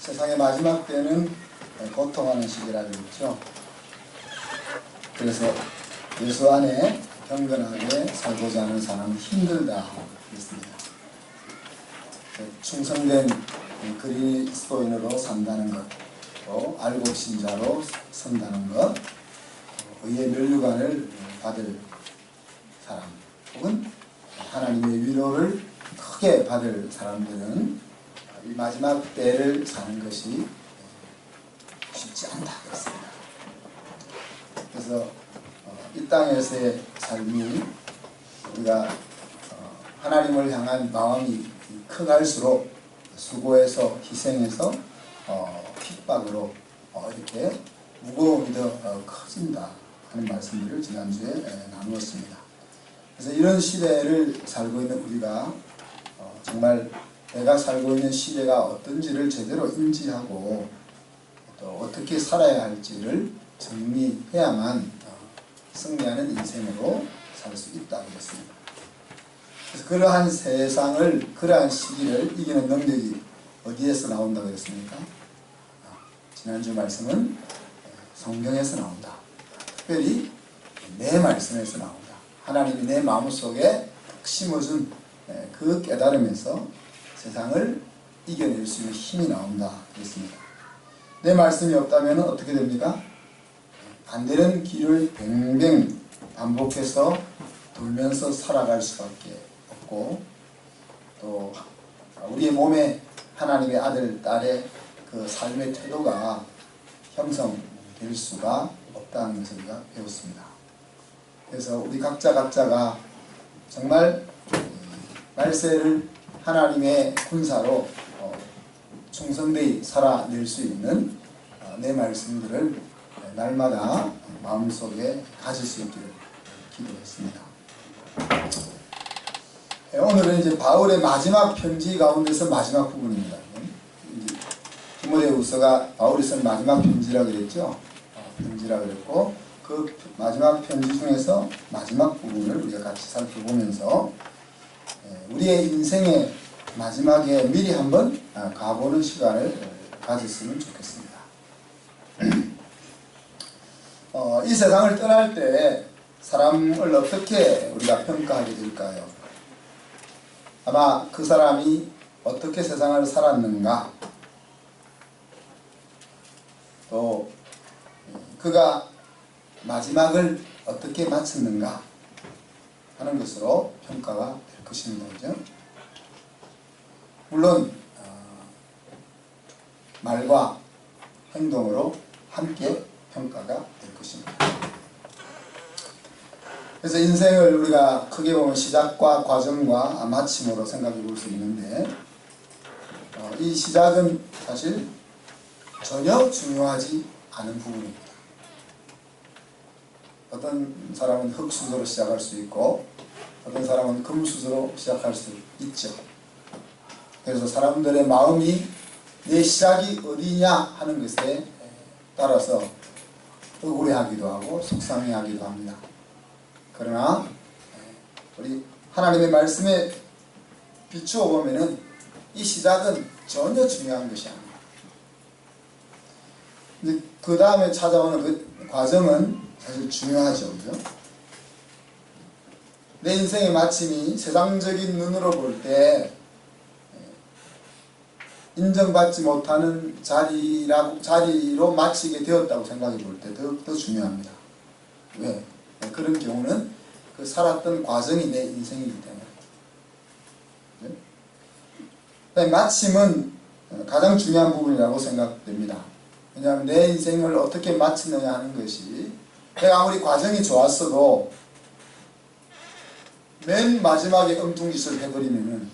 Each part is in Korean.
세상의 마지막 때는 고통하는 시기라고 했죠. 그래서 예수 안에 경건하게 살고자 하는 사람은 힘들다 그랬습니다. 충성된 그리스도인으로 산다는 것, 또 알곡 신자로 선다는 것, 의의 면류관을 받을 사람, 혹은 하나님의 위로를 크게 받을 사람들은 이 마지막 때를 사는 것이 쉽지 않다 그랬습니다. 그래서 이 땅에서의 삶이 우리가 하나님을 향한 마음이 커갈수록 수고해서 희생해서 핍박으로 이렇게 무거움이 더 커진다 하는 말씀들을 지난주에 나누었습니다. 그래서 이런 시대를 살고 있는 우리가 정말 내가 살고 있는 시대가 어떤지를 제대로 인지하고 또 어떻게 살아야 할지를 정리해야만 승리하는 인생으로 살 수 있다고 했습니다. 그래서 그러한 세상을, 그러한 시기를 이기는 능력이 어디에서 나온다고 했습니까? 지난주 말씀은 성경에서 나온다. 특별히 내 말씀에서 나온다. 하나님이 내 마음속에 심어준 그 깨달음에서 세상을 이겨낼 수 있는 힘이 나온다 그랬습니다. 내 말씀이 없다면 어떻게 됩니까? 안 되는 길을 뱅뱅 반복해서 돌면서 살아갈 수밖에 없고, 또 우리의 몸에 하나님의 아들, 딸의 그 삶의 태도가 형성될 수가 없다는 것을 우리가 배웠습니다. 그래서 우리 각자가 정말 말세를 하나님의 군사로 충성되이 살아낼 수 있는 내 말씀들을 날마다 마음속에 가질 수 있기를 기도했습니다. 오늘은 이제 바울의 마지막 편지 가운데서 마지막 부분입니다. 디모데후서가 바울이 쓴 마지막 편지라고 그랬죠. 편지라고 그랬고, 그 마지막 편지 중에서 마지막 부분을 우리가 같이 살펴보면서 우리의 인생의 마지막에 미리 한번 가보는 시간을 가졌으면 좋겠습니다. 이 세상을 떠날 때 사람을 어떻게 우리가 평가하게 될까요? 아마 그 사람이 어떻게 세상을 살았는가, 또 그가 마지막을 어떻게 마쳤는가 하는 것으로 평가가 될 것입니다. 그죠? 물론 말과 행동으로 함께 평가가 될 것입니다. 그래서 인생을 우리가 크게 보면 시작과 과정과 마침으로 생각해 볼 수 있는데, 이 시작은 사실 전혀 중요하지 않은 부분입니다. 어떤 사람은 흙수저로 시작할 수 있고, 어떤 사람은 금수저로 시작할 수 있죠. 그래서 사람들의 마음이 내 시작이 어디냐 하는 것에 따라서 억울해하기도 하고 속상해하기도 합니다. 그러나 우리 하나님의 말씀에 비추어 보면은 이 시작은 전혀 중요한 것이 아닙니다. 그 다음에 찾아오는 그 과정은 사실 중요하죠. 그죠? 내 인생의 마침이 세상적인 눈으로 볼 때 인정받지 못하는 자리로 마치게 되었다고 생각해 볼 때 더 중요합니다. 왜? 그런 경우는 그 살았던 과정이 내 인생이기 때문에. 네? 마침은 가장 중요한 부분이라고 생각됩니다. 왜냐하면 내 인생을 어떻게 마치느냐 하는 것이, 내가 아무리 과정이 좋았어도 맨 마지막에 엉뚱짓을 해버리면은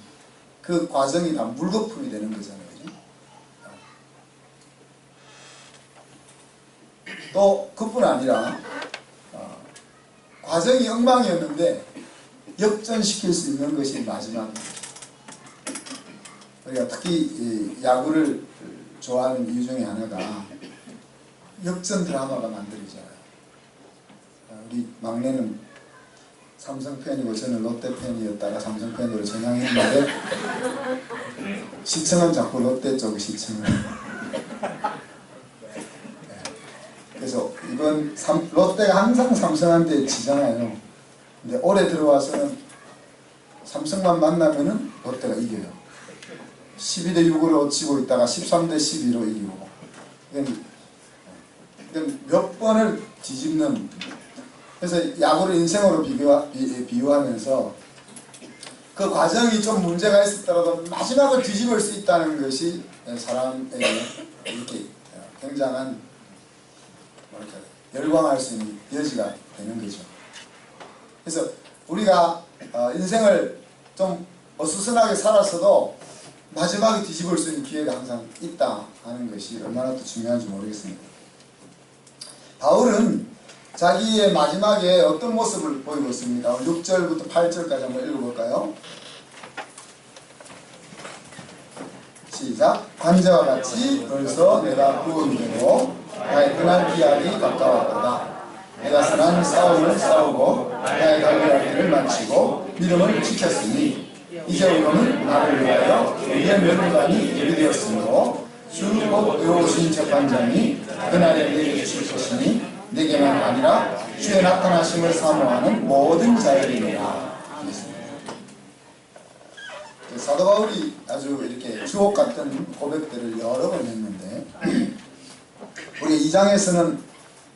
그 과정이 다 물거품이 되는 거잖아요. 또 그뿐 아니라 과정이 엉망이었는데 역전시킬 수 있는 것이 마지막입니다. 우리가 특히 야구를 좋아하는 이유 중에 하나가 역전 드라마가 만들어지잖아요. 우리 막내는 삼성 팬이고 저는 롯데 팬이었다가 삼성 팬으로 전향했는데 시청은 자꾸 롯데 쪽 시청을 이번 롯데가 항상 삼성한테 지잖아요. 근데 올해 들어와서는 삼성만 만나면은 롯데가 이겨요. 12대 6으로 지고 있다가 13대 12로 이기고. 몇 번을 뒤집는. 그래서 야구를 인생으로 비유하면서 그 과정이 좀 문제가 있었더라도 마지막을 뒤집을 수 있다는 것이 사람에게 이렇게 굉장한 뭐랄까 열광할 수 있는 여지가 되는 거죠. 그래서 우리가 인생을 좀 어수선하게 살았어도 마지막에 뒤집을 수 있는 기회가 항상 있다 하는 것이 얼마나 또 중요한지 모르겠습니다. 바울은 자기의 마지막에 어떤 모습을 보이고 있습니다. 6절부터 8절까지 한번 읽어볼까요? 시작. 관제와 같이 벌써 내가 부은 대로 나의 떠날 기약이 가까웠도다. 내가 선한 싸움을 싸우고 나의 달려갈 길을 마치고 믿음을 지켰으니 이제 오늘은 나를 위하여 우리의 면류관이 예비되었으므로 주 곧 의로우신 재판장이 그날에 내게 주실 것이니 내게만 아니라 주의 나타나심을 사모하는 모든 자에게니라. 사도 바울이 아주 이렇게 주옥 같은 고백들을 여러 번 했는데 우리 2장에서는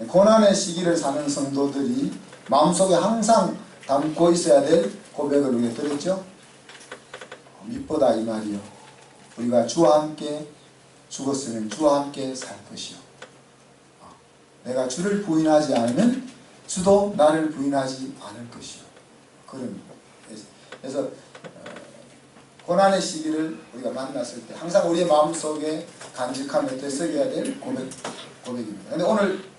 고난의 시기를 사는 성도들이 마음속에 항상 담고 있어야 될 고백을 우리가 들었죠. 믿보다 이 말이요 우리가 주와 함께 죽었으면 주와 함께 살 것이요 내가 주를 부인하지 않으면 주도 나를 부인하지 않을 것이요. 그래서 고난의 시기를 우리가 만났을 때 항상 우리의 마음속에 간직하며 되새겨야 될 고백입니다. 그런데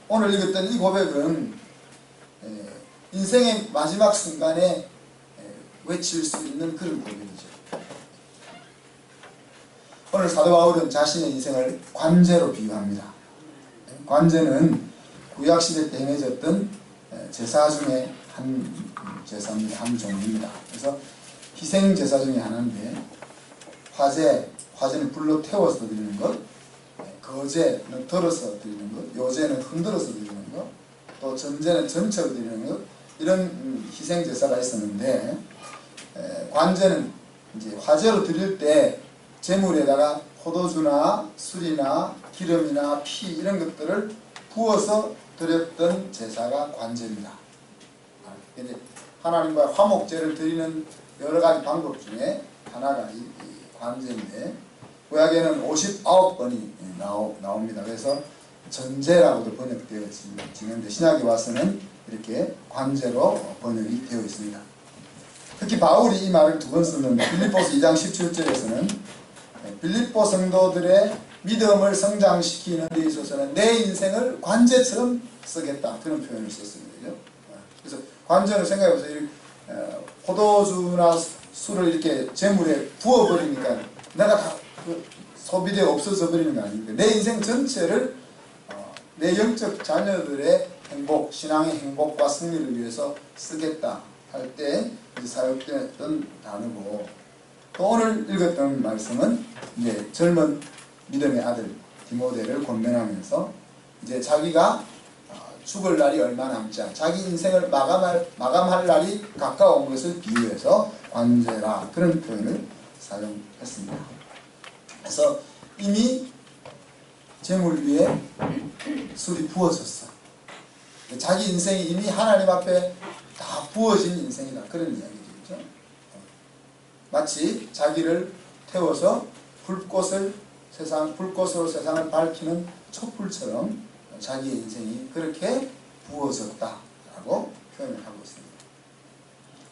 오늘 읽었던 이 고백은 인생의 마지막 순간에 외칠 수 있는 그런 고백이죠. 오늘 사도 바울은 자신의 인생을 관제로 비유합니다. 관제는 구약시대 때 행해졌던 제사 중에 한 제사입니다. 한 종입니다. 그래서 희생제사 중에 하나인데 화제는 불로 태워서 드리는 것, 거제는 덜어서 드리는 것, 요제는 흔들어서 드리는 것, 또 전제는 전체로 드리는 것, 이런 희생제사가 있었는데 관제는 이제 화제로 드릴 때 제물에다가 포도주나 술이나 기름이나 피 이런 것들을 부어서 드렸던 제사가 관제입니다. 이제 하나님과 화목제를 드리는 여러 가지 방법 중에 하나가 이 관제인데 구약에는 59번이 나옵니다. 그래서 전제라고도 번역되어지는데 신약에 와서는 이렇게 관제로 번역이 되어 있습니다. 특히 바울이 이 말을 두 번 썼는데 빌립보서 2장 17절에서는 빌립보 성도들의 믿음을 성장시키는 데 있어서는 내 인생을 관제처럼 쓰겠다 그런 표현을 썼습니다. 그래서 관제는 생각해보세요. 포도주나 술을 이렇게 제물에 부어버리니까 내가 다 소비되어 없어져 버리는 거 아닙니까? 내 인생 전체를 내 영적 자녀들의 행복, 신앙의 행복과 승리를 위해서 쓰겠다 할 때 사용됐던 단어고 또 오늘 읽었던 말씀은 이제 젊은 믿음의 아들 디모데를 권면하면서 이제 자기가 죽을 날이 얼마 남지 않아 자기 인생을 마감할 날이 가까운 것을 비유해서 관제라 그런 표현을 사용했습니다. 그래서 이미 제물 위에 술이 부어졌어. 자기 인생이 이미 하나님 앞에 다 부어진 인생이다 그런 이야기죠. 마치 자기를 태워서 불꽃으로 세상을 밝히는 촛불처럼 자기의 인생이 그렇게 부어졌다라고 표현을 하고 있습니다.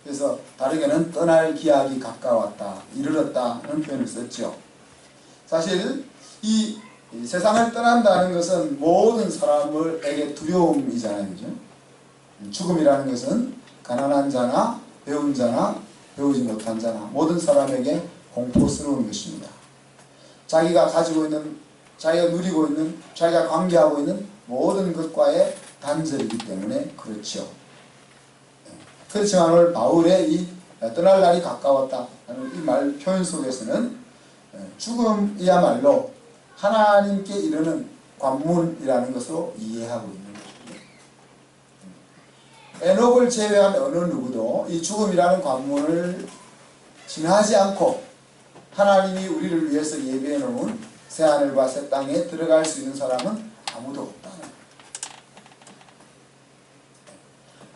그래서 다르게는 떠날 기약이 가까웠다, 이르렀다는 표현을 썼죠. 사실 이 세상을 떠난다는 것은 모든 사람에게 두려움이잖아요. 그죠? 죽음이라는 것은 가난한 자나 배운 자나 배우지 못한 자나 모든 사람에게 공포스러운 것입니다. 자기가 가지고 있는, 자기가 누리고 있는, 자기가 관계하고 있는 모든 것과의 단절이기 때문에 그렇죠. 그렇지만 오늘 바울의 이 떠날 날이 가까웠다는 이 말 표현 속에서는 죽음이야말로 하나님께 이르는 관문이라는 것으로 이해하고 있는 것입니다. 에녹을 제외한 어느 누구도 이 죽음이라는 관문을 지나지 않고 하나님이 우리를 위해서 예비해 놓은 새하늘과 새 땅에 들어갈 수 있는 사람은 아무도 없다는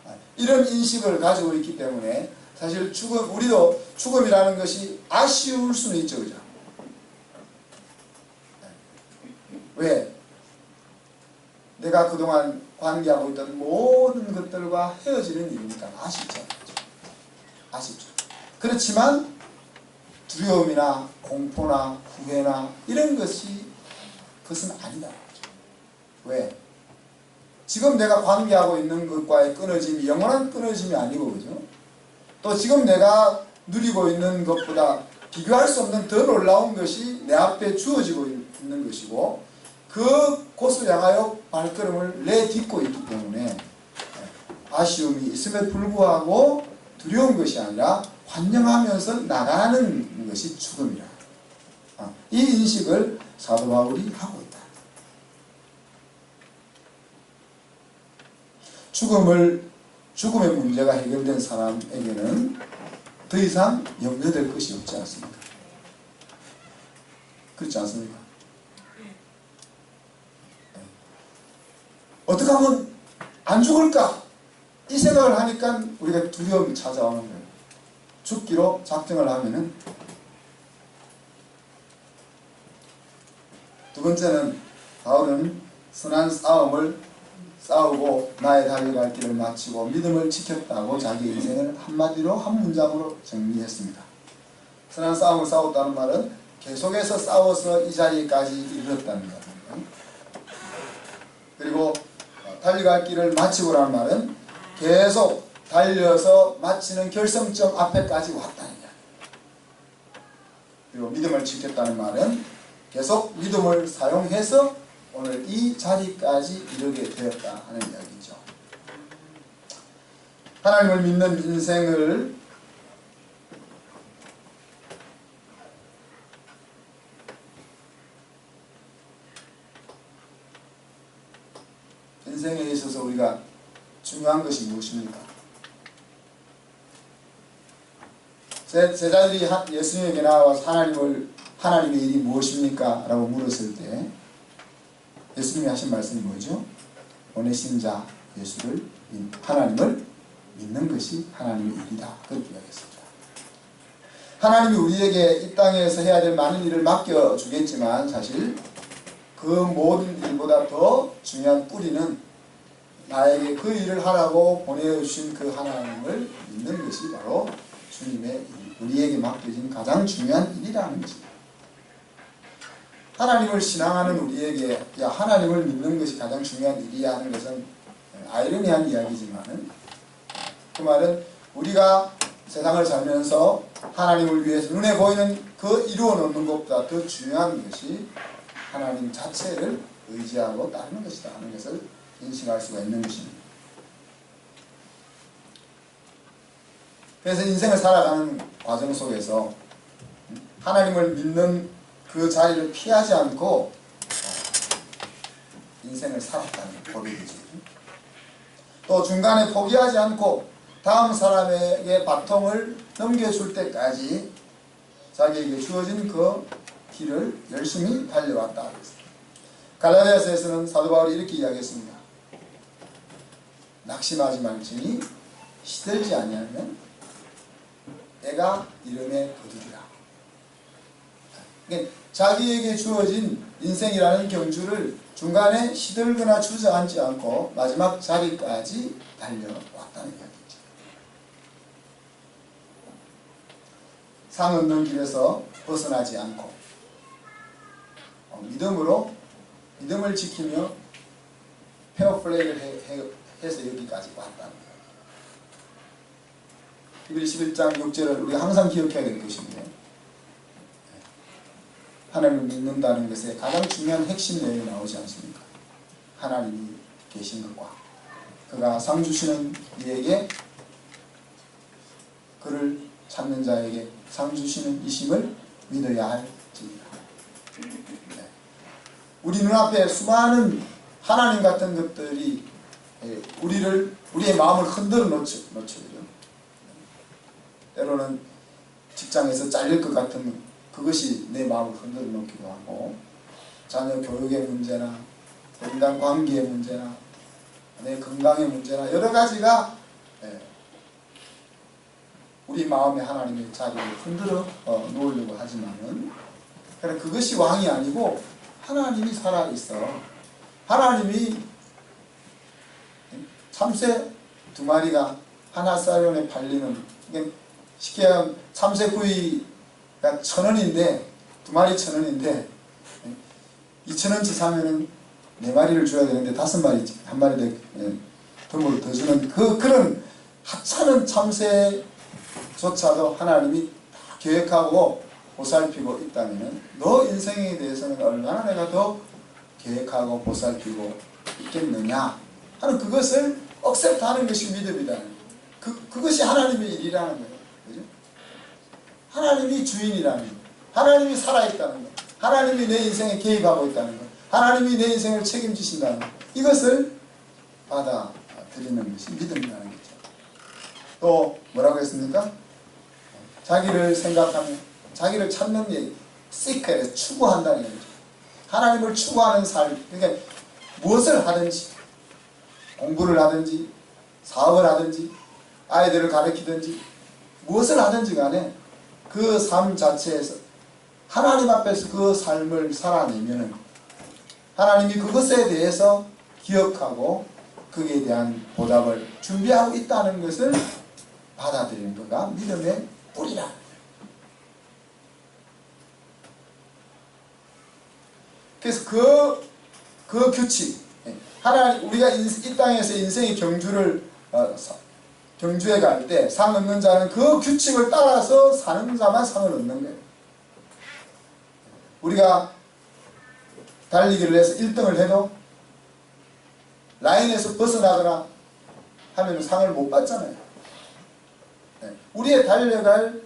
거예요. 이런 인식을 가지고 있기 때문에 사실 우리도 죽음이라는 것이 아쉬울 수는 있죠. 그죠? 왜? 내가 그동안 관계하고 있던 모든 것들과 헤어지는 일이니까 아쉽죠. 아쉽죠. 그렇지만 두려움이나 공포나 후회나 이런 것이 그것은 아니다. 왜? 지금 내가 관계하고 있는 것과의 끊어짐이 영원한 끊어짐이 아니고, 그죠? 또 지금 내가 누리고 있는 것보다 비교할 수 없는 더 놀라운 것이 내 앞에 주어지고 있는 것이고, 그 곳을 향하여 발걸음을 내딛고 있기 때문에 아쉬움이 있음에 불구하고 두려운 것이 아니라 환영하면서 나가는 것이 죽음이라. 이 인식을 사도 바울이 하고 있다. 죽음의 문제가 해결된 사람에게는 더 이상 염려될 것이 없지 않습니까? 그렇지 않습니까? 어떻게 하면 안 죽을까? 이 생각을 하니까 우리가 두려움이 찾아오는 거예요. 죽기로 작정을 하면은. 두 번째는 바울은 선한 싸움을 싸우고 나의 달려갈 길을 마치고 믿음을 지켰다고 자기 인생을 한마디로 한 문장으로 정리했습니다. 선한 싸움을 싸웠다는 말은 계속해서 싸워서 이 자리까지 이르렀다는 겁니다. 그리고 달려갈 길을 마치고라는 말은 계속 달려서 마치는 결승점 앞에까지 왔다는 이야기. 그리고 믿음을 지켰다는 말은 계속 믿음을 사용해서 오늘 이 자리까지 이르게 되었다 하는 이야기죠. 하나님을 믿는 인생을 인생에 있어서 우리가 중요한 것이 무엇입니까? 제자들이 예수님에게 나와서 하나님의 일이 무엇입니까? 라고 물었을 때 예수님이 하신 말씀이 뭐죠? 보내신 자 예수를 하나님을 믿는 것이 하나님의 일이다. 그렇게 이야기했습니다. 하나님이 우리에게 이 땅에서 해야 될 많은 일을 맡겨주겠지만 사실 그 모든 일보다 더 중요한 뿌리는 나에게 그 일을 하라고 보내주신 그 하나님을 믿는 것이 바로 주님의 일, 우리에게 맡겨진 가장 중요한 일이라는 것입니다. 하나님을 신앙하는 우리에게 하나님을 믿는 것이 가장 중요한 일이야 하는 것은 아이러니한 이야기지만 그 말은 우리가 세상을 살면서 하나님을 위해서 눈에 보이는 그 이루어 놓는 것보다 더 중요한 것이 하나님 자체를 의지하고 따르는 것이다 하는 것을 인식할 수가 있는 것입니다. 그래서 인생을 살아가는 과정 속에서 하나님을 믿는 그 자리를 피하지 않고 인생을 살았다는 고백이죠. 또 중간에 포기하지 않고 다음 사람에게 바통을 넘겨줄 때까지 자기에게 주어진 그 길을 열심히 달려왔다. 갈라디아서에서는 사도 바울이 이렇게 이야기했습니다. 낙심하지 말지니 시들지 아니하면 내가 이름에 거두리라. 그러니까 자기에게 주어진 인생이라는 경주를 중간에 시들거나 주저앉지 않고 마지막 자리까지 달려왔다는 이야기죠. 상 얻는 길에서 벗어나지 않고 믿음을 지키며 페어플레이를 해서 여기까지 왔다는 거예요. 히브리 11장 6절을 우리가 항상 기억해야 될 것인데 하나님을 믿는다는 것에 가장 중요한 핵심 내용이 나오지 않습니까? 하나님이 계신 것과 그가 상 주시는 이에게 그를 찾는 자에게 상 주시는 이심을 믿어야 할지니라. 우리 눈앞에 수많은 하나님 같은 것들이 우리의 마음을 흔들어 놓죠. 때로는 직장에서 잘릴 것 같은 그것이 내 마음을 흔들어 놓기도 하고, 자녀 교육의 문제나 인간 관계의 문제나 내 건강의 문제나 여러 가지가 우리 마음에 하나님의 자리를 흔들어 놓으려고 하지만은, 그것이 왕이 아니고 하나님이 살아있어. 하나님이 참새 2마리가 하나살원에 팔리는, 쉽게 하면 참새구이가 1,000원인데 2마리 1,000원인데 2,000원치 사면은 4마리를 줘야 되는데 5마리, 1마리 덤으로 더 주는 그런 하찮은 참새조차도 하나님이 다 계획하고 보살피고 있다면, 너 인생에 대해서는 얼마나 내가 더 계획하고 보살피고 있겠느냐 하는 그것을 억셉트하는 것이 믿음이라는 거예요. 그것이 하나님의 일이라는 거예요. 그죠? 하나님이 주인이라는 거예요. 하나님이 살아있다는 거예요. 하나님이 내 인생에 개입하고 있다는 거예요. 하나님이 내 인생을 책임지신다는 거예요. 이것을 받아들이는 것이 믿음이라는 거죠. 또 뭐라고 했습니까? 자기를 생각하며 자기를 찾는 얘기, seek에 추구한다는 얘기죠. 하나님을 추구하는 삶, 그러니까 무엇을 하든지, 공부를 하든지 사업을 하든지 아이들을 가르치든지 무엇을 하든지 간에 그 삶 자체에서 하나님 앞에서 그 삶을 살아내면은 하나님이 그것에 대해서 기억하고 거기에 대한 보답을 준비하고 있다는 것을 받아들이는 거가 믿음의 뿌리라. 그래서 그 규칙, 하나님, 우리가 이 땅에서 인생의 경주에 갈 때 상 얻는 자는 그 규칙을 따라서 사는 자만 상을 얻는 거예요. 우리가 달리기를 해서 1등을 해도 라인에서 벗어나거나 하면 상을 못 받잖아요. 우리의 달려갈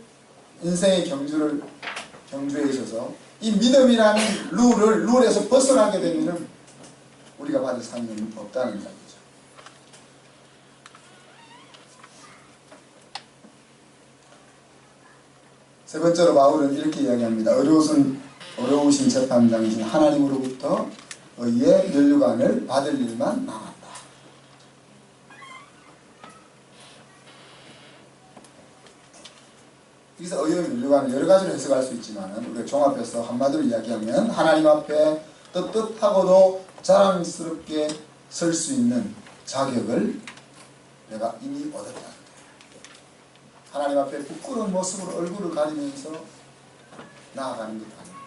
인생의 경주에 있어서 이 믿음이라는 룰에서 벗어나게 되면 우리가 받을 상은 없다는 이야기죠. 세 번째로 바울은 이렇게 이야기합니다. 어려우신 재판장이신 하나님으로부터 의의 면류관을 받을 일만 남았다. 여기서 의의 면류관을 여러 가지로 해석할 수 있지만 우리가 종합해서 한마디로 이야기하면 하나님 앞에 떳떳하고도 자랑스럽게 설 수 있는 자격을 내가 이미 얻었다. 하나님 앞에 부끄러운 모습으로 얼굴을 가리면서 나아가는 것 아닙니다.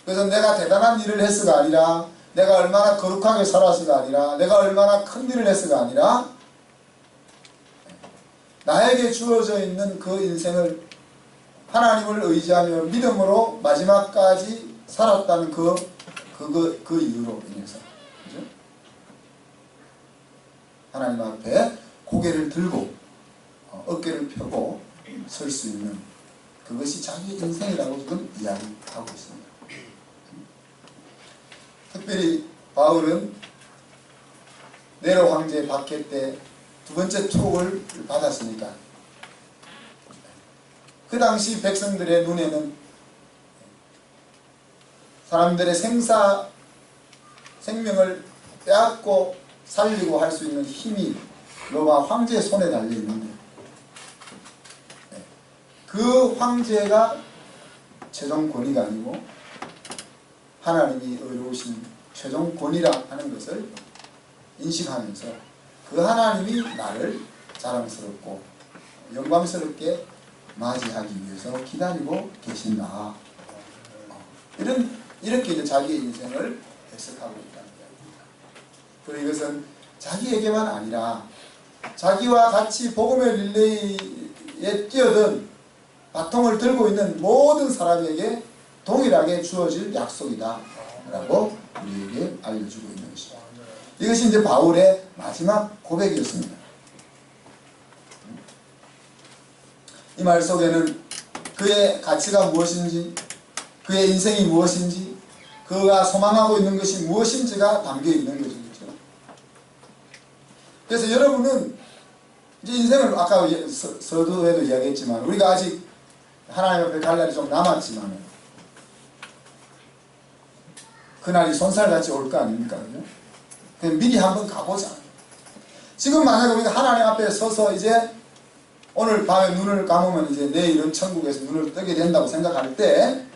그래서 내가 대단한 일을 했어가 아니라, 내가 얼마나 거룩하게 살았어가 아니라, 내가 얼마나 큰 일을 했어가 아니라, 나에게 주어져 있는 그 인생을 하나님을 의지하며 믿음으로 마지막까지 살았다는 그 이유로 인해서, 그죠? 하나님 앞에 고개를 들고 어깨를 펴고 설 수 있는 그것이 자기 인생이라고 지금 이야기하고 있습니다. 특별히 바울은 네로 황제 박해 때 2번째 투옥을 받았으니까 그 당시 백성들의 눈에는 사람들의 생명을 빼앗고 살리고 할 수 있는 힘이 로마 황제의 손에 달려있는데, 그 황제가 최종 권위가 아니고 하나님이 의로우신 최종 권위라 하는 것을 인식하면서 그 하나님이 나를 자랑스럽고 영광스럽게 맞이하기 위해서 기다리고 계신다. 이렇게 이제 자기의 인생을 해석하고 있다는 이야기입니다. 그리고 이것은 자기에게만 아니라 자기와 같이 복음의 릴레이에 뛰어든 바통을 들고 있는 모든 사람에게 동일하게 주어질 약속이다 라고 우리에게 알려주고 있는 것입니다. 이것이 이제 바울의 마지막 고백이었습니다. 이 말 속에는 그의 가치가 무엇인지, 그의 인생이 무엇인지, 그가 소망하고 있는 것이 무엇인지가 담겨 있는 것이죠. 그래서 여러분은 이제 인생을 아까 서두에도 이야기했지만 우리가 아직 하나님 앞에 갈 날이 좀 남았지만 그날이 손살같이 올 거 아닙니까? 그냥 미리 한번 가보자. 지금 만약에 우리가 하나님 앞에 서서 이제 오늘 밤에 눈을 감으면 이제 내일은 천국에서 눈을 뜨게 된다고 생각할 때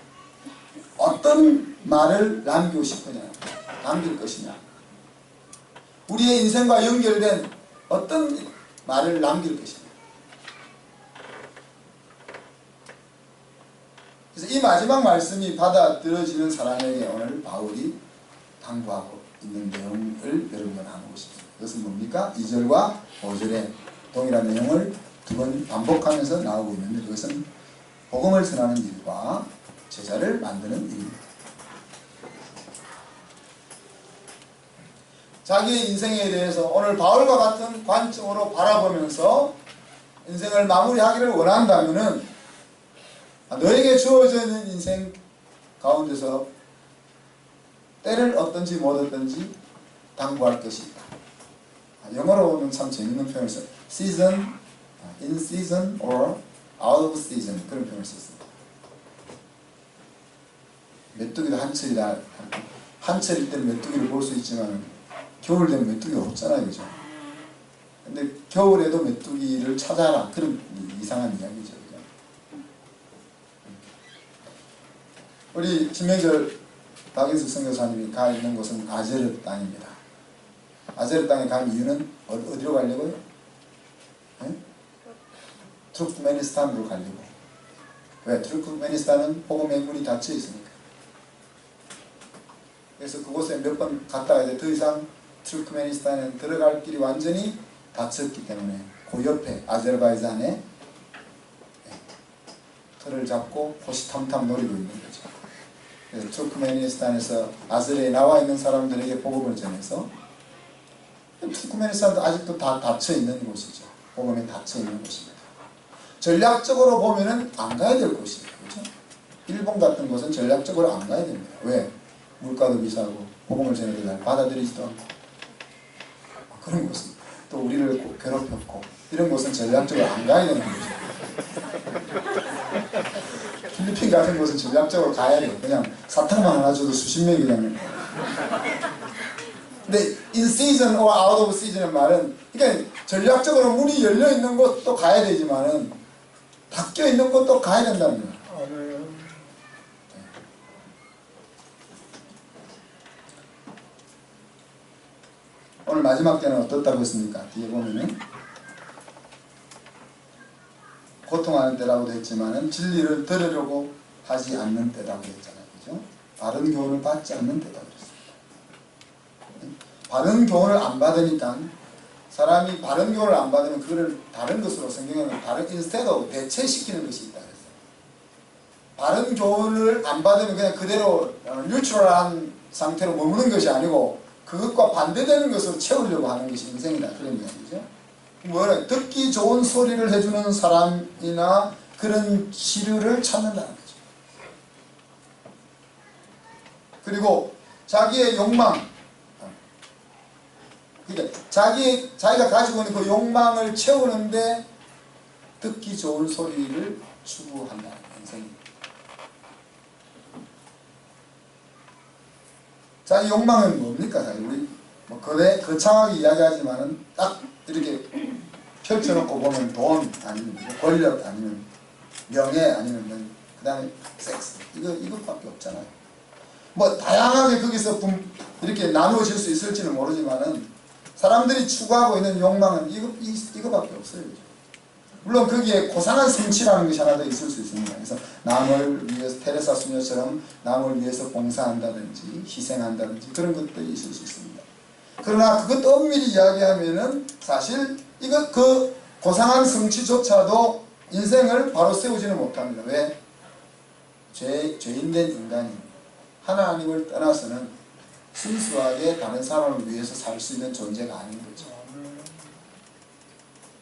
어떤 말을 남기고 싶으냐, 남길 것이냐, 우리의 인생과 연결된 어떤 말을 남길 것이냐. 그래서 이 마지막 말씀이 받아들여지는 사람에게 오늘 바울이 당부하고 있는 내용을 여러분과 나누고 싶습니다. 그것은 뭡니까? 2절과 5절에 동일한 내용을 두 번 반복하면서 나오고 있는데 그것은 복음을 전하는 일과 제자를 만드는 일입니다. 자기의 인생에 대해서 오늘 바울과 같은 관점으로 바라보면서 인생을 마무리하기를 원한다면은 너에게 주어져 있는 인생 가운데서 때를 얻든지 못 얻든지 당부할 것이 있다. 영어로는 참 재밌는 표현을 써요. season, in season or out of season 그런 표현을 썼습니다. 메뚜기도 한철이다. 한철일 때는 메뚜기를 볼 수 있지만 겨울 되면 메뚜기가 없잖아요. 그죠? 근데 겨울에도 메뚜기를 찾아라. 그런 이상한 이야기죠. 그죠? 우리 김명절 박인숙 선교사님이 가 있는 곳은 아제르 땅입니다. 아제르 땅에 간 이유는 어디로 가려고요? 네? 투르크메니스탄으로 가려고. 왜? 투르크메니스탄은 복음의 문이 닫혀 있으니까. 그래서 그곳에 몇 번 갔다 와야 돼. 더 이상 투르크메니스탄에 들어갈 길이 완전히 닫혔기 때문에 그 옆에 아제르바이잔에 틀을 잡고 호시탐탐 노리고 있는 거죠. 그래서 투르크메니스탄에서 아제르에 나와 있는 사람들에게 복음을 전해서 투르크메니스탄도 아직도 다 닫혀 있는 곳이죠. 복음에 닫혀 있는 곳입니다. 전략적으로 보면은 안 가야 될 곳이에요. 그렇죠? 일본 같은 곳은 전략적으로 안 가야 됩니다. 왜? 물가도 비싸고 복음을 전해도 잘 받아들이지도 않고 그런 곳은 또 우리를 괴롭혔고 이런 곳은 전략적으로 안 가야 되는 거죠. 필리핀 같은 곳은 전략적으로 가야 돼요. 그냥 사탕만 하나 줘도 수십 명이 그냥. 근데 in season or out of season의 말은 그러니까 전략적으로 문이 열려 있는 곳도 가야 되지만은 닫혀 있는 곳도 가야 된다는 거예요. 오늘 마지막 때는 어떻다고 했습니까? 뒤에 보면은 고통하는 때라고도 했지만은 진리를 들으려고 하지 않는 때라고 했잖아요. 그죠? 바른 교훈을 받지 않는 때라고 했습니다. 바른 교훈을 안 받으니까 사람이 바른 교훈을 안 받으면 그거를 다른 것으로 성경에는 다른 instead of 대체시키는 것이 있다 그랬어요. 바른 교훈을 안 받으면 그냥 그대로 뉴트럴한 상태로 머무는 것이 아니고 그것과 반대되는 것으로 채우려고 하는 것이 인생이다. 그런 이야기죠. 뭐래? 듣기 좋은 소리를 해주는 사람이나 그런 시류를 찾는다는 거죠. 그리고 자기의 욕망, 그러니까 자기가 가지고 있는 그 욕망을 채우는데 듣기 좋은 소리를 추구한다는 인생입니다. 자기 욕망은 뭡니까? 우리 뭐 거창하게 이야기하지만은 딱 이렇게 펼쳐놓고 보면 돈 아니면 권력 아니면 명예 아니면 그 다음에 섹스 이것밖에 없잖아요. 뭐 다양하게 거기서 이렇게 나누어질 수 있을지는 모르지만은 사람들이 추구하고 있는 욕망은 이거밖에 없어요. 물론 거기에 고상한 성취라는 것이 하나 더 있을 수 있습니다. 그래서 남을 위해서 테레사 수녀처럼 남을 위해서 봉사한다든지 희생한다든지 그런 것들이 있을 수 있습니다. 그러나 그것도 엄밀히 이야기하면은 사실 그 고상한 성취조차도 인생을 바로 세우지는 못합니다. 왜? 죄인된 인간이 하나님을 떠나서는 순수하게 다른 사람을 위해서 살 수 있는 존재가 아닌 거죠.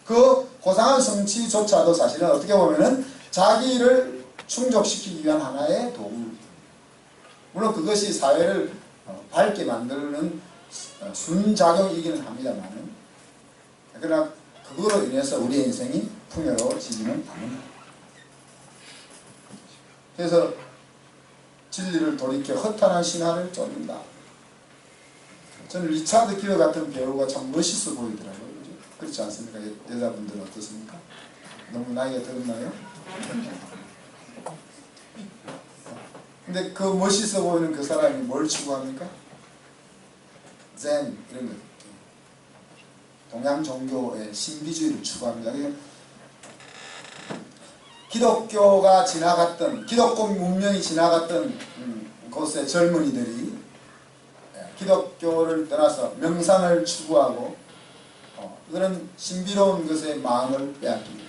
그 고상한 성취조차도 사실은 어떻게 보면은 자기를 충족시키기 위한 하나의 도구. 물론 그것이 사회를 밝게 만드는 순작용이기는 합니다만은 그러나 그거로 인해서 우리의 인생이 풍요로워지지는 않는다. 그래서 진리를 돌이켜 허탄한 신화를 쫓는다. 저는 리차드 기어 같은 배우가 참 멋있어 보이더라고요. 그렇지 않습니까? 여자분들은 어떻습니까? 너무 나이가 들었나요? 근데 그 멋있어 보이는 그 사람이 뭘 추구합니까? 젠 이런 것, 동양 종교의 신비주의를 추구합니다. 기독교가 지나갔던, 기독교 문명이 지나갔던 곳의 젊은이들이 기독교를 떠나서 명상을 추구하고 그런 신비로운 것에 마음을 빼앗깁니다.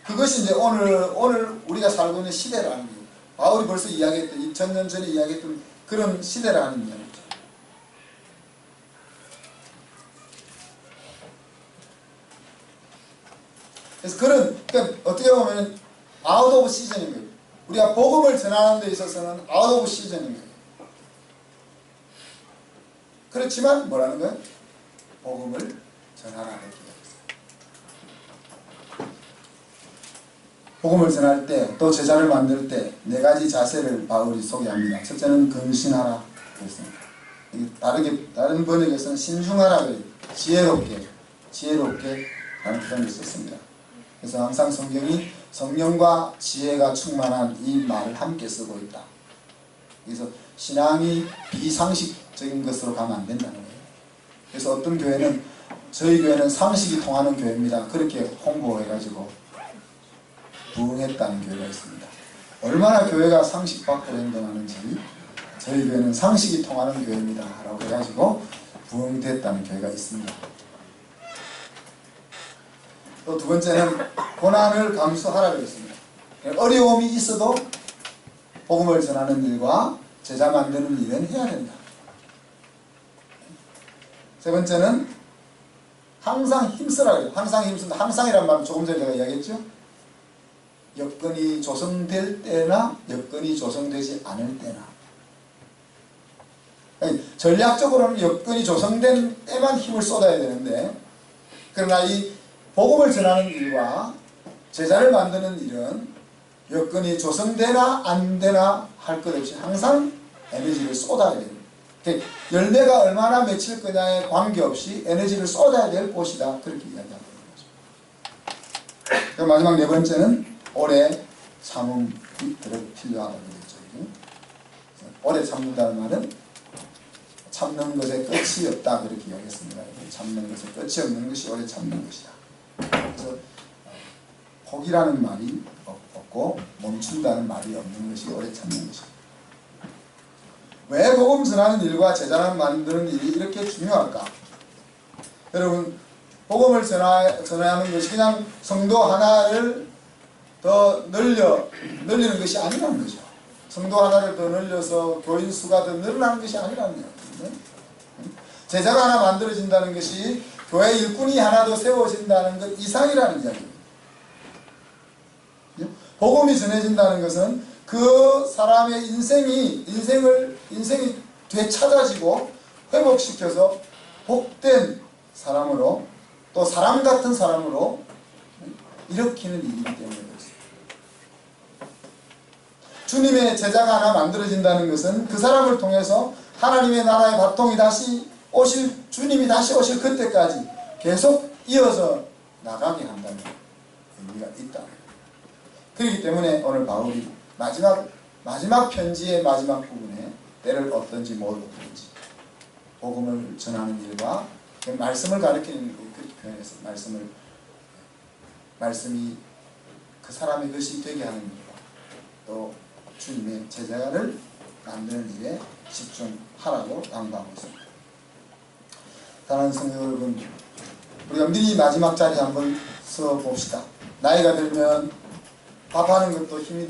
그것이 이제 오늘 우리가 살고 있는 시대라는 거예요. 바울이 벌써 이야기했던 2000년 전에 이야기했던 그런 시대라는 이야기죠. 그래서 그러니까 어떻게 보면 아웃 오브 시즌인 거예요. 우리가 복음을 전하는 데 있어서는 아웃 오브 시즌인 거예요. 그렇지만 뭐라는 거예요? 복음을 전하라 이렇게 얘기했어요. 복음을 전할 때 또 제자를 만들 때 네 가지 자세를 바울이 소개합니다. 첫째는 근신하라 그랬습니다. 다른 번역에서는 신중하라 그래요. 지혜롭게 라는 표현을 썼습니다. 그래서 항상 성경이 성령과 지혜가 충만한 이 말을 함께 쓰고 있다. 그래서 신앙이 비상식적인 것으로 가면 안 된다는 거예요. 그래서 어떤 교회는 저희 교회는 상식이 통하는 교회입니다. 그렇게 홍보해가지고 부흥했다는 교회가 있습니다. 얼마나 교회가 상식밖으로 행동하는지 저희 교회는 상식이 통하는 교회입니다 라고 해가지고 부흥됐다는 교회가 있습니다. 또 두 번째는 고난을 감수하라고 했습니다. 어려움이 있어도 복음을 전하는 일과 제자 만드는 일은 해야 된다. 세 번째는 항상 힘쓰라고 해요. 항상 힘쓴다. 항상이란 말은 조금 전에 제가 이야기했죠. 여건이 조성될 때나 여건이 조성되지 않을 때나. 전략적으로는 여건이 조성된 때만 힘을 쏟아야 되는데, 그러나 이 복음을 전하는 일과 제자를 만드는 일은 여건이 조성되나 안 되나 할 것 없이 항상 에너지를 쏟아야 됩니다. 열매가 얼마나 맺힐 거냐에 관계없이 에너지를 쏟아야 될 곳이다. 그렇게 이야기하는 거죠. 마지막 네 번째는 오래 참음이 필요하다고 그랬죠. 오래 참는다는 말은 참는 것에 끝이 없다. 그렇게 이야기했습니다. 참는 것에 끝이 없는 것이 오래 참는 것이다. 그래서 포기라는 말이 없고 멈춘다는 말이 없는 것이 오래 참는 것이다. 왜 복음 전하는 일과 제자를 만드는 일이 이렇게 중요할까? 여러분, 복음을 전하는 것이 그냥 성도 하나를 더 늘리는 것이 아니라는 거죠. 성도 하나를 더 늘려서 교인 수가 더 늘어나는 것이 아니라는 거예요. 제자가 하나 만들어진다는 것이 교회 일꾼이 하나 더 세워진다는 것 이상이라는 이야기입니다. 복음이 전해진다는 것은 그 사람의 인생이 되찾아지고 회복시켜서 복된 사람으로 또 사람 같은 사람으로 일으키는 일이기 때문에 그렇습니다. 주님의 제자가 하나 만들어진다는 것은 그 사람을 통해서 하나님의 나라의 바통이 주님이 다시 오실 그때까지 계속 이어서 나가게 한다는 의미가 있다. 그렇기 때문에 오늘 바울이 마지막 편지의 마지막 부분에 때를 얻든지 못 얻든지 복음을 전하는 일과 말씀을 가르치는 그렇게 표현해서 말씀이 그 사람의 것이 되게 하는 일과 또 주님의 제자를 만드는 일에 집중하라고 당부하고 있습니다. 사랑하는 성도 여러분, 우리가 미리 마지막 자리 한번 써봅시다. 나이가 들면 밥하는 것도 힘이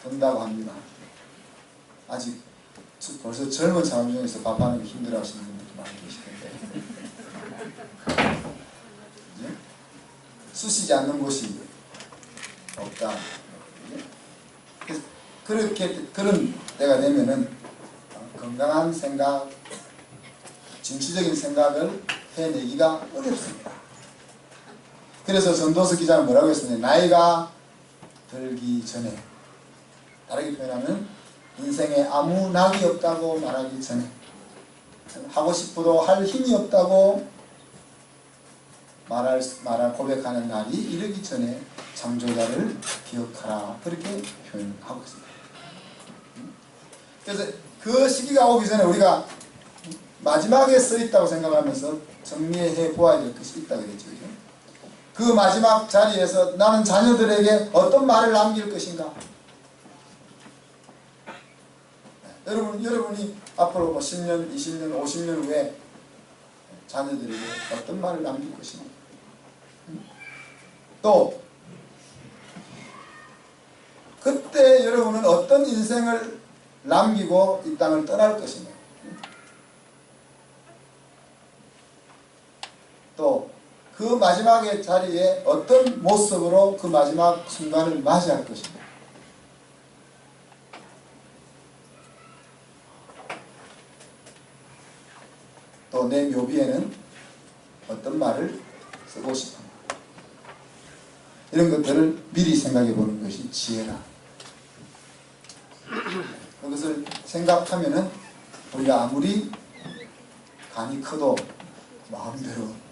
든다고 합니다. 아직 벌써 젊은 사람 중에서 밥하는 게 힘들어 하시는 분들이 많이 계시던데 쑤시지 않는 곳이 없다. 그런 때가 되면은 건강한 생각, 진취적인 생각을 해내기가 어렵습니다. 그래서 전도서 기자는 뭐라고 했습니까? 나이가 들기 전에, 다르게 표현하면 인생에 아무 낙이 없다고 말하기 전에, 하고 싶어도 할 힘이 없다고 고백하는 날이 이르기 전에 창조자를 기억하라, 그렇게 표현하고 있습니다. 그래서 그 시기가 오기 전에 우리가 마지막에 써 있다고 생각하면서 정리해 보아야 될 것이 있다 그랬죠. 그 마지막 자리에서 나는 자녀들에게 어떤 말을 남길 것인가? 여러분이 앞으로 뭐 10년, 20년, 50년 후에 자녀들에게 어떤 말을 남길 것인가? 또 그때 여러분은 어떤 인생을 남기고 이 땅을 떠날 것인가? 또 그 마지막의 자리에 어떤 모습으로 그 마지막 순간을 맞이할 것인가? 또 내 묘비에는 어떤 말을 쓰고 싶은가? 이런 것들을 미리 생각해 보는 것이 지혜라. 그것을 생각하면은 우리가 아무리 간이 커도 마음대로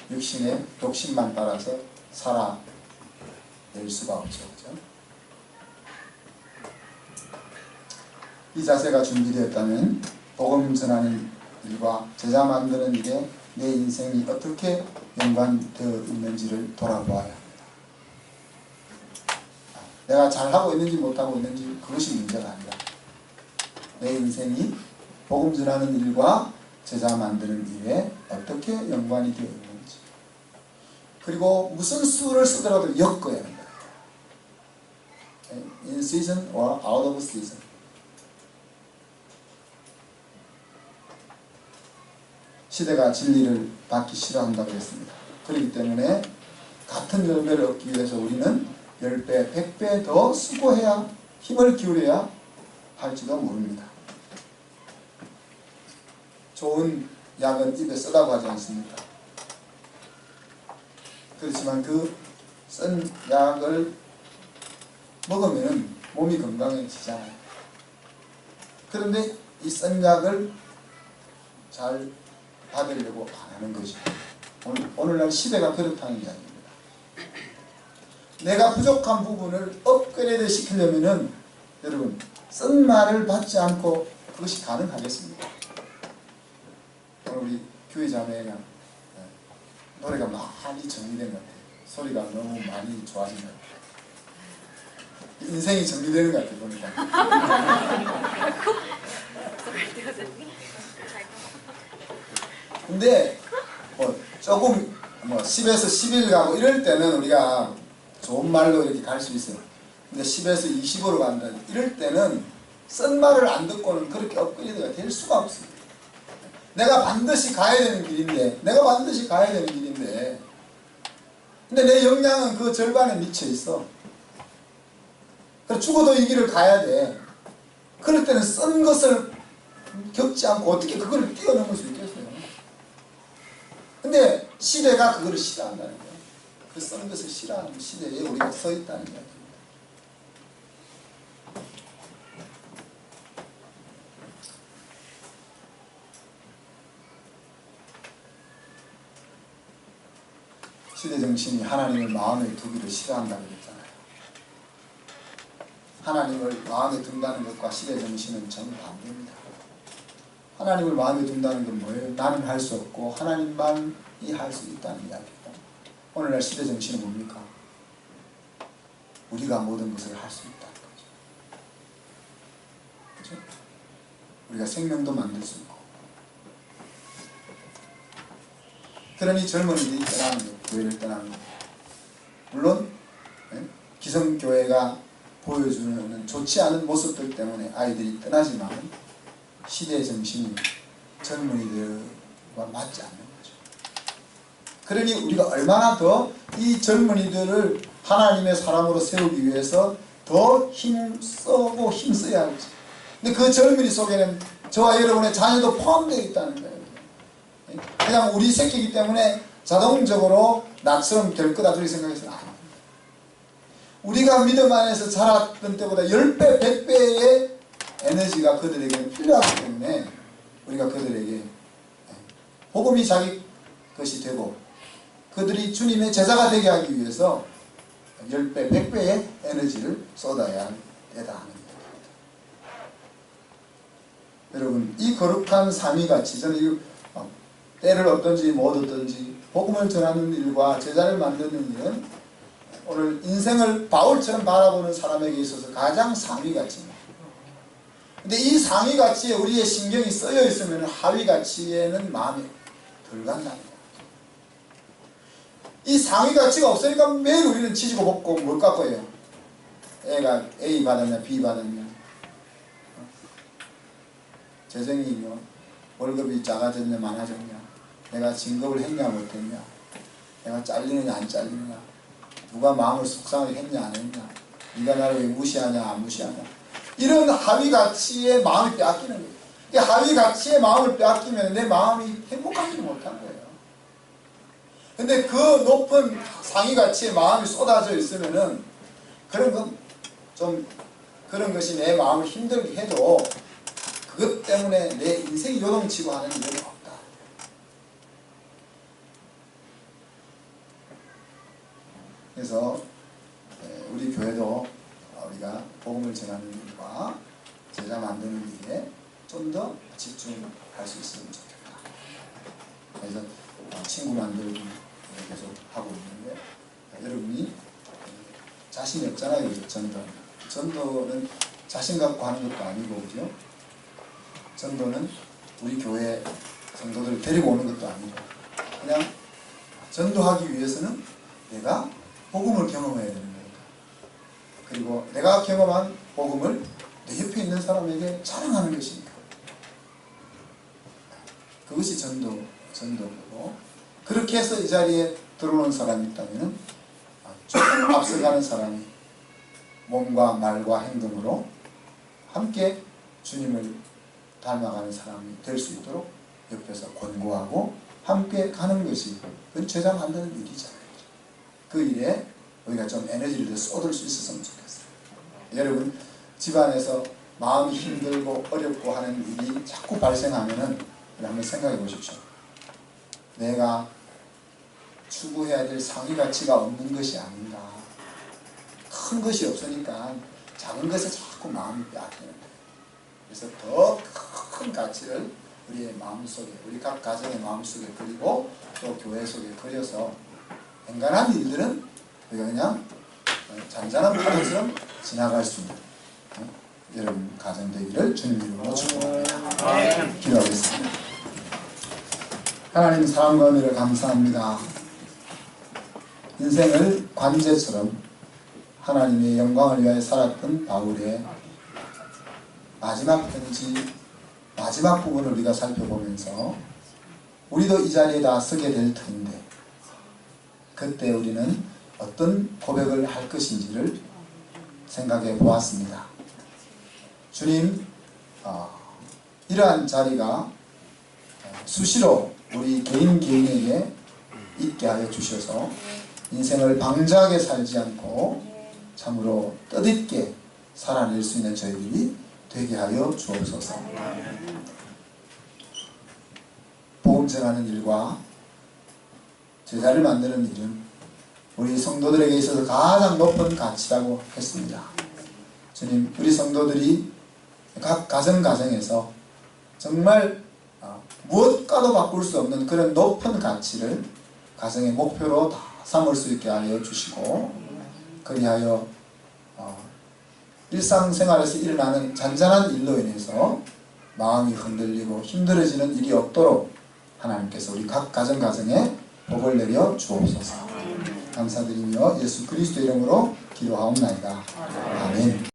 육신의 욕심만 따라서 살아낼 수가 없죠. 그렇죠? 이 자세가 준비되었다면 복음 전하는 일과 제자 만드는 일에 내 인생이 어떻게 연관되어 있는지를 돌아보아야 합니다. 내가 잘하고 있는지 못하고 있는지 그것이 문제가 아니라 내 인생이 복음 전하는 일과 제자 만드는 일에 어떻게 연관이 되어 있는지, 그리고 무슨 수를 쓰더라도 엮어야 합니다. In season or out of season. 시대가 진리를 받기 싫어한다고 했습니다. 그렇기 때문에 같은 열매를 얻기 위해서 우리는 10배, 100배 더 수고해야, 힘을 기울여야 할지도 모릅니다. 좋은 약은 입에 쓰라고 하지 않습니까? 그렇지만 그 쓴 약을 먹으면 몸이 건강해지잖아요. 그런데 이 쓴 약을 잘 받으려고 안 하는 거죠. 오늘날 시대가 그렇다는 이야기입니다. 내가 부족한 부분을 업그레이드 시키려면은 여러분 쓴 말을 받지 않고 그것이 가능하겠습니까? 오늘 우리 교회 자매가 노래가 많이 정리된 것 같아요. 소리가 너무 많이 좋아진 것 같아요. 인생이 정리되는 것 같아요, 보니까. 근데 조금 10에서 11 가고 이럴 때는 우리가 좋은 말로 이렇게 갈 수 있어요. 근데 10에서 20으로 간다 이럴 때는 쓴 말을 안 듣고는 그렇게 업그레이드가 될 수가 없습니다. 내가 반드시 가야 되는 길인데 근데 내 역량은 그 절반에 미쳐 있어. 그래서 죽어도 이 길을 가야 돼. 그럴 때는 쓴 것을 겪지 않고 어떻게 그걸 뛰어넘을 수 있겠어요? 근데 시대가 그걸 싫어한다는 거예요. 그 쓴 것을 싫어하는 시대에 우리가 서 있다는 이야기입니다. 시대 정신이 하나님을 마음에 두기를 싫어한다고 그랬잖아요. 하나님을 마음에 둔다는 것과 시대 정신은 정반대입니다. 하나님을 마음에 둔다는 건 뭐예요? 나는 할 수 없고 하나님만이 할 수 있다는 이야기입니다. 오늘날 시대 정신은 뭡니까? 우리가 모든 것을 할 수 있다는 거죠. 그렇죠? 우리가 생명도 만들 수 있고. 그러니 젊은이들이 떠나는 것, 교회를 떠나는 것. 물론 기성교회가 보여주는 좋지 않은 모습들 때문에 아이들이 떠나지만 시대의 정신이 젊은이들과 맞지 않는 거죠. 그러니 우리가 얼마나 더 이 젊은이들을 하나님의 사람으로 세우기 위해서 더 힘쓰고 힘써야 할지. 근데 그 젊은이 속에는 저와 여러분의 자녀도 포함되어 있다는 거예요. 그냥 우리 새끼이기 때문에 자동적으로 나처럼 될 거다 그렇게 생각해서는 안 돼요. 우리가 믿음 안에서 자랐던 때보다 10배, 100배의 에너지가 그들에게는 필요하기 때문에 우리가 그들에게 복음이 자기 것이 되고 그들이 주님의 제자가 되게 하기 위해서 10배, 100배의 에너지를 쏟아야 되다 하는 겁니다. 여러분, 이 거룩한 삼위같이 저는 때를 얻든지 못 얻든지 복음을 전하는 일과 제자를 만드는 일은 오늘 인생을 바울처럼 바라보는 사람에게 있어서 가장 상위가치입니다. 근데 이 상위가치에 우리의 신경이 쓰여 있으면 하위가치에는 마음이 덜 간답니다. 이 상위가치가 없으니까 매일 우리는 치지고 볶고 뭘 깎고요. 애가 A 받았냐 B 받았냐, 재정이 뭐 월급이 작아졌냐 많아졌냐, 내가 진급을 했냐 못했냐, 내가 잘리느냐 안 잘리느냐, 누가 마음을 속상하게 했냐 안 했냐, 네가 나를 왜 무시하냐 안 무시하냐, 이런 하위가치에 마음이 빼앗기는 거예요. 이 하위가치에 마음을 빼앗기면 내 마음이 행복하지 못한 거예요. 근데 그 높은 상위가치에 마음이 쏟아져 있으면은 그런 것이 내 마음을 힘들게 해도 그것 때문에 내 인생이 요동치고 하는 일은 없다. 그래서 우리 교회도 우리가 복음을 전하는 일과 제자 만드는 일에 좀 더 집중할 수 있으면 좋겠다. 그래서 친구 만들기 계속 하고 있는데, 여러분이 자신이 없잖아요. 전도는 자신 갖고 하는 것도 아니고, 그죠? 전도는 우리 교회 성도들을 데리고 오는 것도 아니고, 그냥 전도하기 위해서는 내가 복음을 경험해야 되는 거니까. 그리고 내가 경험한 복음을 내 옆에 있는 사람에게 자랑하는 것이니까. 그것이 전도고, 그렇게 해서 이 자리에 들어오는 사람이 있다면 조금 앞서가는 사람이 몸과 말과 행동으로 함께 주님을 닮아가는 사람이 될 수 있도록 옆에서 권고하고 함께 가는 것이 그건 제자 만드는 일이잖아요. 그 일에 우리가 좀 에너지를 더 쏟을 수 있었으면 좋겠어요. 여러분, 집안에서 마음이 힘들고 어렵고 하는 일이 자꾸 발생하면은 한번 생각해 보십시오. 내가 추구해야 될 상위 가치가 없는 것이 아닌가. 큰 것이 없으니까 작은 것에 자꾸 마음이 빼앗기는 거예요. 그래서 더 큰 가치를 우리의 마음속에, 우리 각 가정의 마음속에 그리고 또 교회 속에 그려서 엔간한 일들은 우리가 그냥 잔잔한 파도처럼 지나갈 수 있는 여러분 가정 되기를 주님 이름으로 축복합니다. 기도하겠습니다. 하나님 사랑과 은혜를 감사합니다. 인생을 관제처럼 하나님의 영광을 위하여 살았던 바울의 마지막 편지, 마지막 부분을 우리가 살펴보면서 우리도 이 자리에 다 서게 될 터인데 그때 우리는 어떤 고백을 할 것인지를 생각해 보았습니다. 주님, 이러한 자리가 수시로 우리 개인에게 있게 하여 주셔서 인생을 방자하게 살지 않고 참으로 뜻있게 살아낼 수 있는 저희들이 되게 하여 주옵소서. 복음 전하는 일과 제자를 만드는 일은 우리 성도들에게 있어서 가장 높은 가치라고 했습니다. 주님, 우리 성도들이 각 가정에서 정말 무엇과도 바꿀 수 없는 그런 높은 가치를 가정의 목표로 다 삼을 수 있게 하여 주시고, 그리하여 일상생활에서 일어나는 잔잔한 일로 인해서 마음이 흔들리고 힘들어지는 일이 없도록 하나님께서 우리 각 가정에 복을 내려 주옵소서. 감사드리며 예수 그리스도 이름으로 기도하옵나이다. 아멘.